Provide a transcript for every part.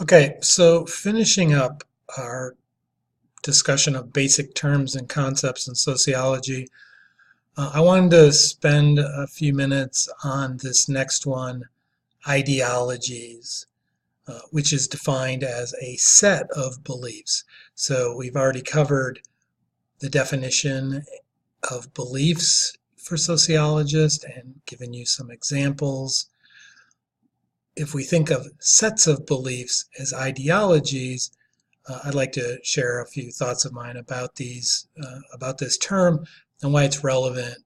Okay, so finishing up our discussion of basic terms and concepts in sociology, I wanted to spend a few minutes on this next one, ideologies, which is defined as a set of beliefs. So we've already covered the definition of beliefs for sociologists and given you some examples. If we think of sets of beliefs as ideologies, I'd like to share a few thoughts of mine about about this term and why it's relevant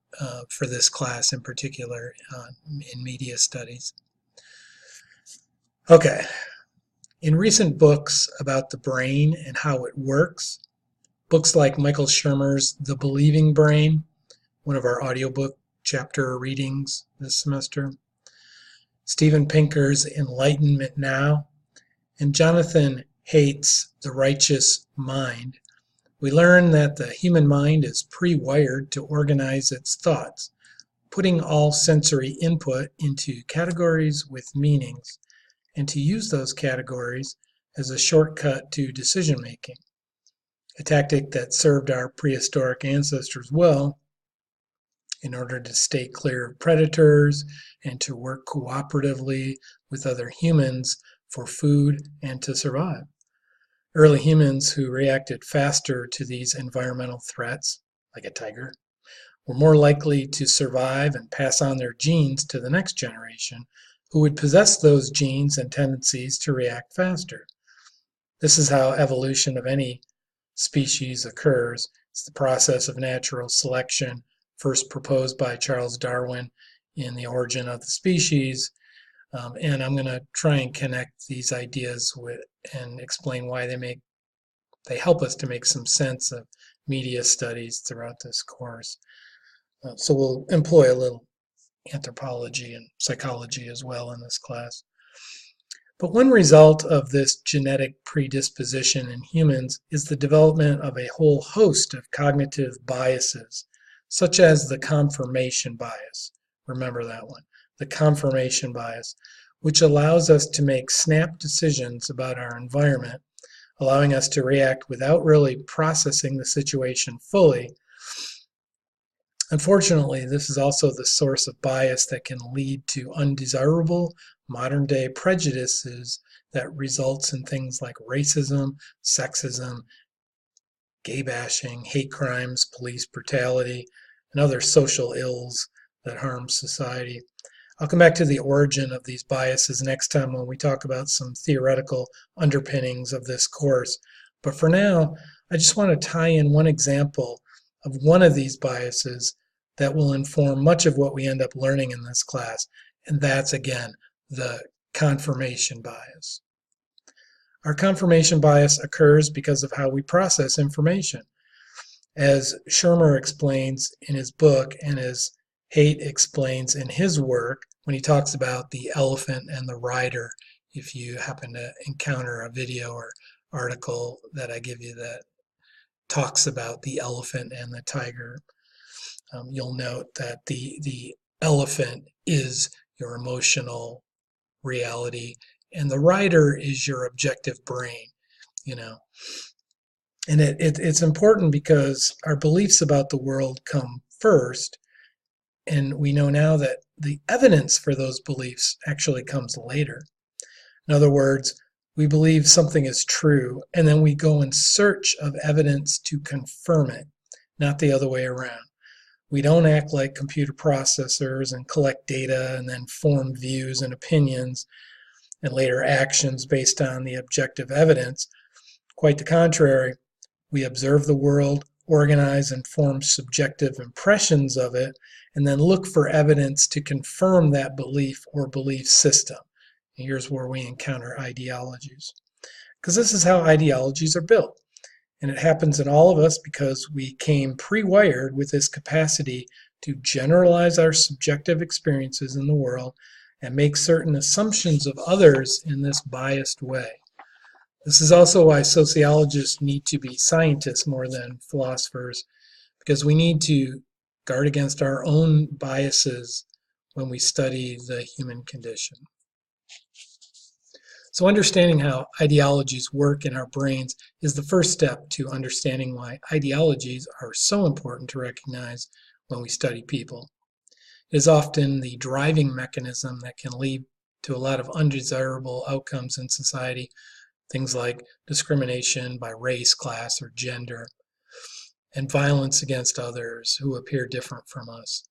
for this class in particular in media studies. Okay, in recent books about the brain and how it works, books like Michael Shermer's The Believing Brain, one of our audiobook chapter readings this semester, Steven Pinker's Enlightenment Now, and Jonathan Haidt's The Righteous Mind, we learn that the human mind is pre-wired to organize its thoughts, putting all sensory input into categories with meanings, and to use those categories as a shortcut to decision-making, a tactic that served our prehistoric ancestors well in order to stay clear of predators and to work cooperatively with other humans for food and to survive. Early humans who reacted faster to these environmental threats, like a tiger, were more likely to survive and pass on their genes to the next generation, who would possess those genes and tendencies to react faster. This is how evolution of any species occurs. It's the process of natural selection, first proposed by Charles Darwin in The Origin of the Species. And I'm going to try and connect these ideas with and explain why they help us to make some sense of media studies throughout this course. So we'll employ a little anthropology and psychology as well in this class. But one result of this genetic predisposition in humans is the development of a whole host of cognitive biases, such as the confirmation bias. Remember that one, the confirmation bias, which allows us to make snap decisions about our environment, allowing us to react without really processing the situation fully. Unfortunately, this is also the source of bias that can lead to undesirable modern-day prejudices that results in things like racism, sexism, gay bashing, hate crimes, police brutality, and other social ills that harm society. I'll come back to the origin of these biases next time when we talk about some theoretical underpinnings of this course. But for now, I just want to tie in one example of one of these biases that will inform much of what we end up learning in this class, and that's, again, the confirmation bias. Our confirmation bias occurs because of how we process information. As Shermer explains in his book, and as Haidt explains in his work when he talks about the elephant and the rider, if you happen to encounter a video or article that I give you that talks about the elephant and the tiger, you'll note that the elephant is your emotional reality and the rider is your objective brain, And it's important because our beliefs about the world come first, and we know now that the evidence for those beliefs actually comes later. In other words, we believe something is true, and then we go in search of evidence to confirm it, not the other way around. We don't act like computer processors and collect data and then form views and opinions and later actions based on the objective evidence. Quite the contrary, we observe the world, organize and form subjective impressions of it, and then look for evidence to confirm that belief or belief system. And here's where we encounter ideologies. Because this is how ideologies are built. And it happens in all of us because we came pre-wired with this capacity to generalize our subjective experiences in the world and make certain assumptions of others in this biased way. This is also why sociologists need to be scientists more than philosophers, because we need to guard against our own biases when we study the human condition. So understanding how ideologies work in our brains is the first step to understanding why ideologies are so important to recognize when we study people. It is often the driving mechanism that can lead to a lot of undesirable outcomes in society, things like discrimination by race, class, or gender, and violence against others who appear different from us.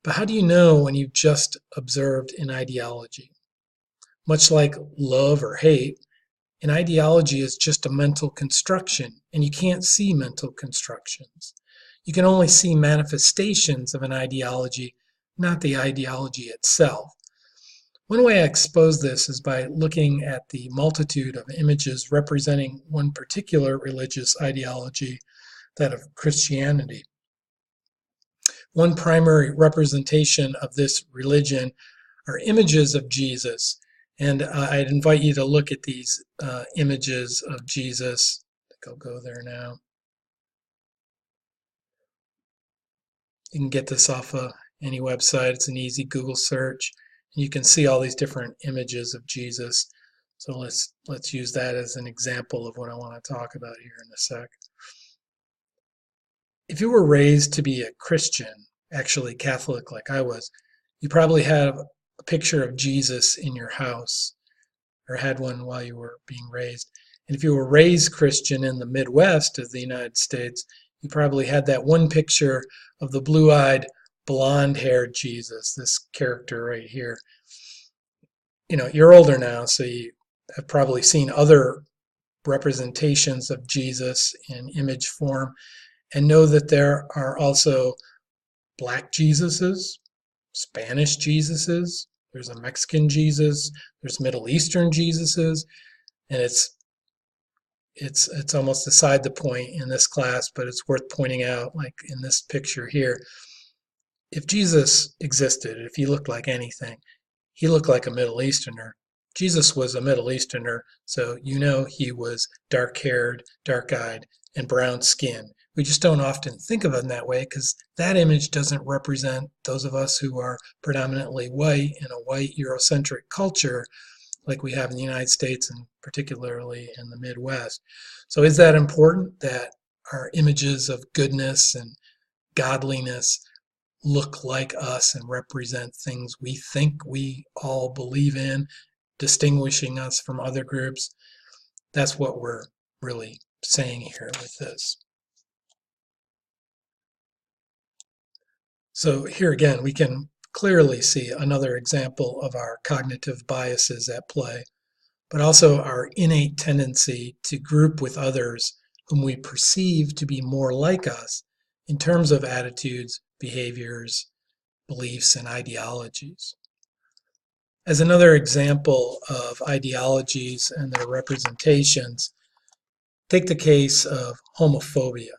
But how do you know when you've just observed an ideology? Much like love or hate, an ideology is just a mental construction, and you can't see mental constructions. You can only see manifestations of an ideology, not the ideology itself. One way I expose this is by looking at the multitude of images representing one particular religious ideology, that of Christianity. One primary representation of this religion are images of Jesus. And I'd invite you to look at these images of Jesus. I think I'll go there now. You can get this off of any website. It's an easy Google search. You can see all these different images of Jesus. So let's use that as an example of what I want to talk about here in a sec. If you were raised to be a Christian, actually Catholic like I was, you probably have a picture of Jesus in your house, or had one while you were being raised. And if you were raised Christian in the Midwest of the United States, you probably had that one picture of the blue-eyed, blonde-haired Jesus, this character right here. You know, you're older now, so you have probably seen other representations of Jesus in image form, and know that there are also black Jesuses, Spanish Jesuses, there's a Mexican Jesus, there's Middle Eastern Jesuses, and it's almost beside the point in this class, but it's worth pointing out, like in this picture here, if Jesus existed, if he looked like anything, he looked like a Middle Easterner. Jesus was a Middle Easterner, so you know he was dark-haired, dark-eyed, and brown skin. We just don't often think of him that way because that image doesn't represent those of us who are predominantly white in a white Eurocentric culture like we have in the United States and particularly in the Midwest. So is that important that our images of goodness and godliness look like us and represent things we think we all believe in, distinguishing us from other groups? That's what we're really saying here with this. So here again, we can clearly see another example of our cognitive biases at play, but also our innate tendency to group with others whom we perceive to be more like us in terms of attitudes, behaviors, beliefs, and ideologies. As another example of ideologies and their representations, take the case of homophobia.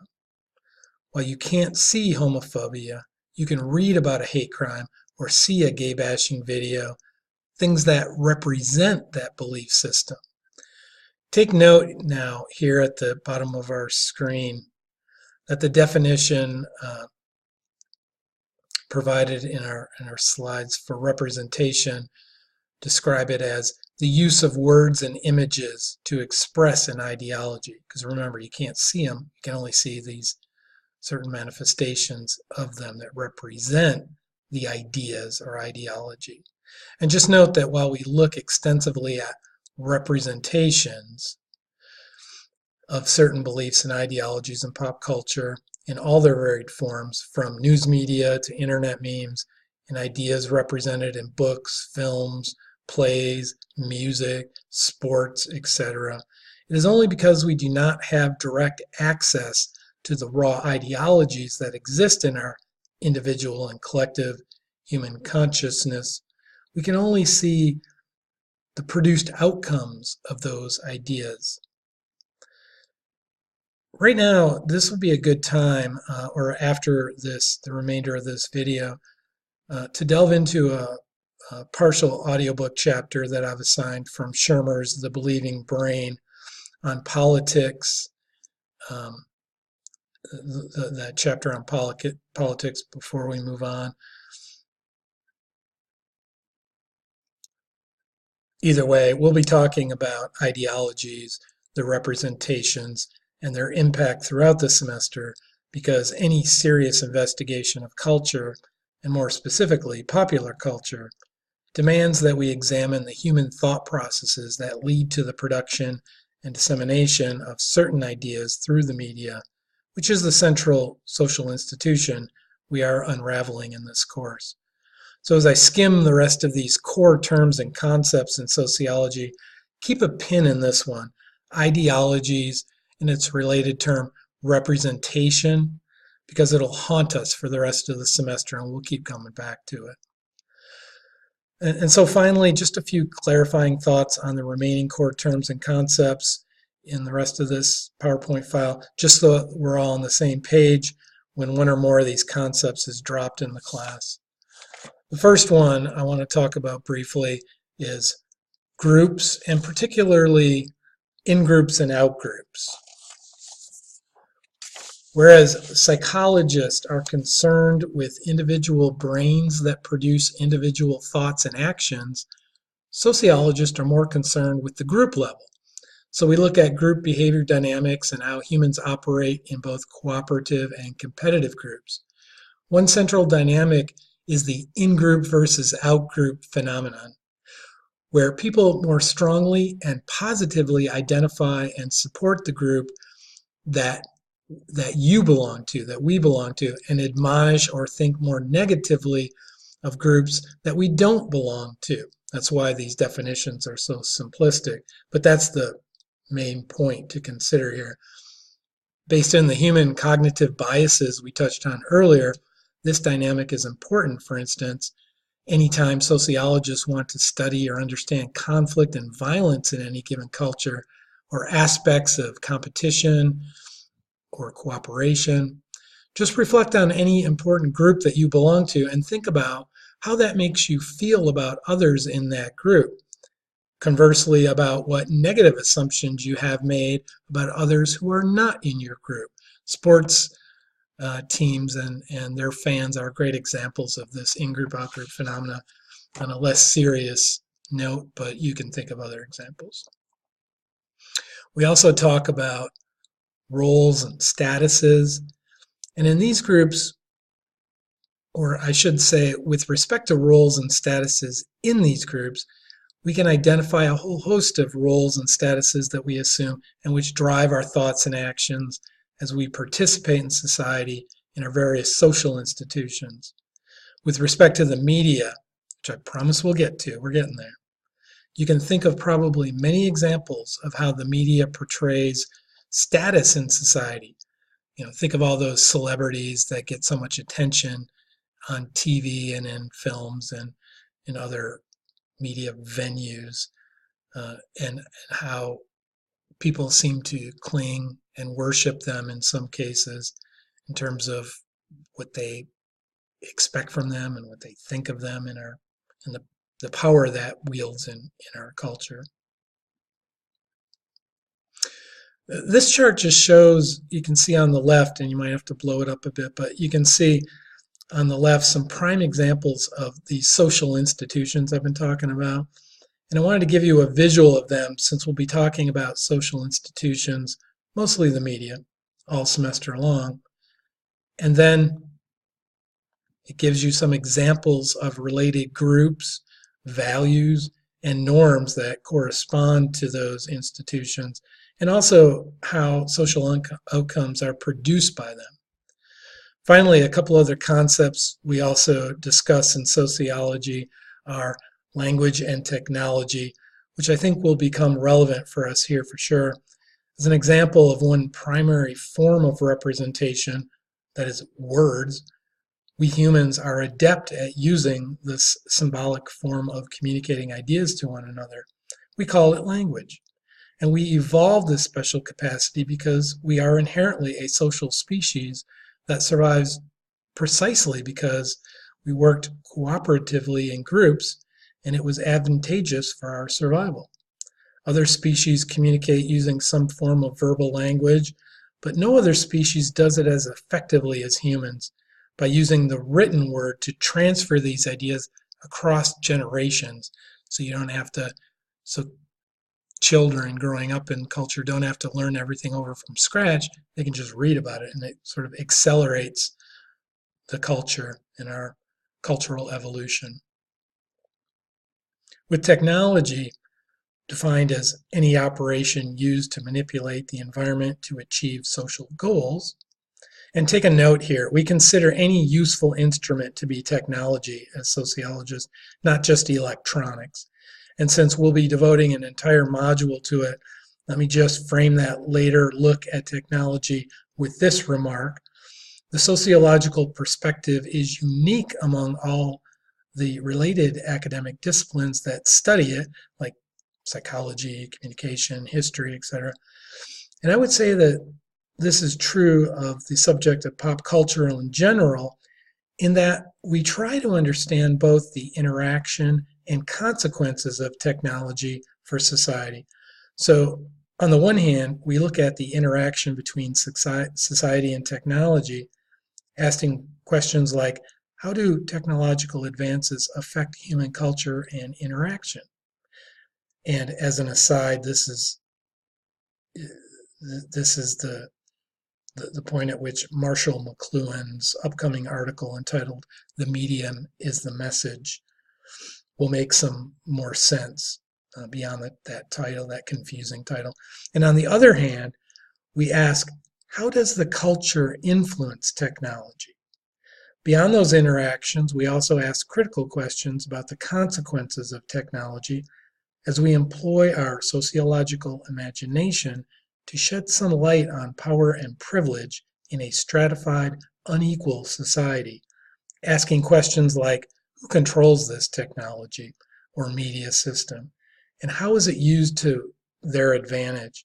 While you can't see homophobia, you can read about a hate crime or see a gay bashing video, things that represent that belief system. Take note now here at the bottom of our screen that the definition provided in our slides for representation describe it as the use of words and images to express an ideology. Because remember, you can't see them, you can only see these certain manifestations of them that represent the ideas or ideology. And just note that while we look extensively at representations of certain beliefs and ideologies in pop culture in all their varied forms, from news media to internet memes, and ideas represented in books, films, plays, music, sports, etc., it is only because we do not have direct access to the raw ideologies that exist in our individual and collective human consciousness. We can only see the produced outcomes of those ideas. Right now, this would be a good time, or after this, the remainder of this video, to delve into a partial audiobook chapter that I've assigned from Shermer's The Believing Brain on politics, that chapter on politics before we move on. Either way, we'll be talking about ideologies, their representations, and their impact throughout the semester because any serious investigation of culture, and more specifically popular culture, demands that we examine the human thought processes that lead to the production and dissemination of certain ideas through the media, which is the central social institution we are unraveling in this course. So as I skim the rest of these core terms and concepts in sociology, keep a pin in this one, ideologies, and its related term, representation, because it'll haunt us for the rest of the semester and we'll keep coming back to it. And so finally, just a few clarifying thoughts on the remaining core terms and concepts in the rest of this PowerPoint file, just so we're all on the same page when one or more of these concepts is dropped in the class. The first one I want to talk about briefly is groups, and particularly in-groups and out-groups. Whereas psychologists are concerned with individual brains that produce individual thoughts and actions, sociologists are more concerned with the group level. So we look at group behavior dynamics and how humans operate in both cooperative and competitive groups. One central dynamic is the in-group versus out-group phenomenon, where people more strongly and positively identify and support the group that you belong to, that we belong to, and admonish or think more negatively of groups that we don't belong to. That's why these definitions are so simplistic, but that's the main point to consider here. Based on the human cognitive biases we touched on earlier, this dynamic is important. For instance, anytime sociologists want to study or understand conflict and violence in any given culture, or aspects of competition or cooperation, just reflect on any important group that you belong to and think about how that makes you feel about others in that group. Conversely, about what negative assumptions you have made about others who are not in your group. Sports teams and their fans are great examples of this in-group, out-group phenomena on a less serious note, but you can think of other examples. We also talk about roles and statuses, and in these groups, or I should say with respect to roles and statuses in these groups, we can identify a whole host of roles and statuses that we assume and which drive our thoughts and actions as we participate in society in our various social institutions. With respect to the media, which I promise we'll get to, we're getting there, you can think of probably many examples of how the media portrays status in society. Think of all those celebrities that get so much attention on TV and in films and in other media venues, and how people seem to cling and worship them in some cases in terms of what they expect from them and what they think of them and the power that wields in our culture. This chart just shows, you can see on the left, and you might have to blow it up a bit, but you can see on the left some prime examples of these social institutions I've been talking about. And I wanted to give you a visual of them since we'll be talking about social institutions, mostly the media, all semester long. And then it gives you some examples of related groups, values, and norms that correspond to those institutions, and also how social outcomes are produced by them. Finally, a couple other concepts we also discuss in sociology are language and technology, which I think will become relevant for us here for sure. As an example of one primary form of representation, that is words, we humans are adept at using this symbolic form of communicating ideas to one another. We call it language. And we evolved this special capacity because we are inherently a social species that survives precisely because we worked cooperatively in groups and it was advantageous for our survival. Other species communicate using some form of verbal language, but no other species does it as effectively as humans by using the written word to transfer these ideas across generations. So you don't have to So children growing up in culture don't have to learn everything over from scratch. They can just read about it, and it sort of accelerates the culture and our cultural evolution. With technology, defined as any operation used to manipulate the environment to achieve social goals. And take a note here, we consider any useful instrument to be technology as sociologists, not just electronics. And since we'll be devoting an entire module to it, let me just frame that later look at technology with this remark. The sociological perspective is unique among all the related academic disciplines that study it, like psychology, communication, history, etc. And I would say that this is true of the subject of pop culture in general, in that we try to understand both the interaction and consequences of technology for society. So, on the one hand, we look at the interaction between society and technology, asking questions like, how do technological advances affect human culture and interaction? And as an aside, this is the point at which Marshall McLuhan's upcoming article entitled "The Medium is the Message" will make some more sense beyond that title, that confusing title. And on the other hand, we ask, how does the culture influence technology? Beyond those interactions, we also ask critical questions about the consequences of technology as we employ our sociological imagination to shed some light on power and privilege in a stratified, unequal society, asking questions like, who controls this technology or media system, and how is it used to their advantage?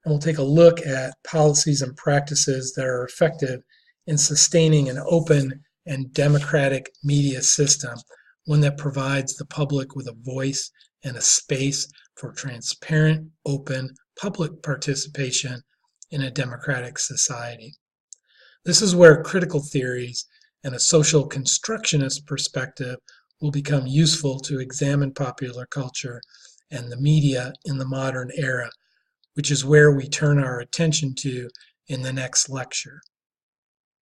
And we'll take a look at policies and practices that are effective in sustaining an open and democratic media system, one that provides the public with a voice and a space for transparent, open, public participation in a democratic society. This is where critical theories and a social constructionist perspective will become useful to examine popular culture and the media in the modern era, which is where we turn our attention to in the next lecture.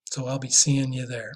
So I'll be seeing you there.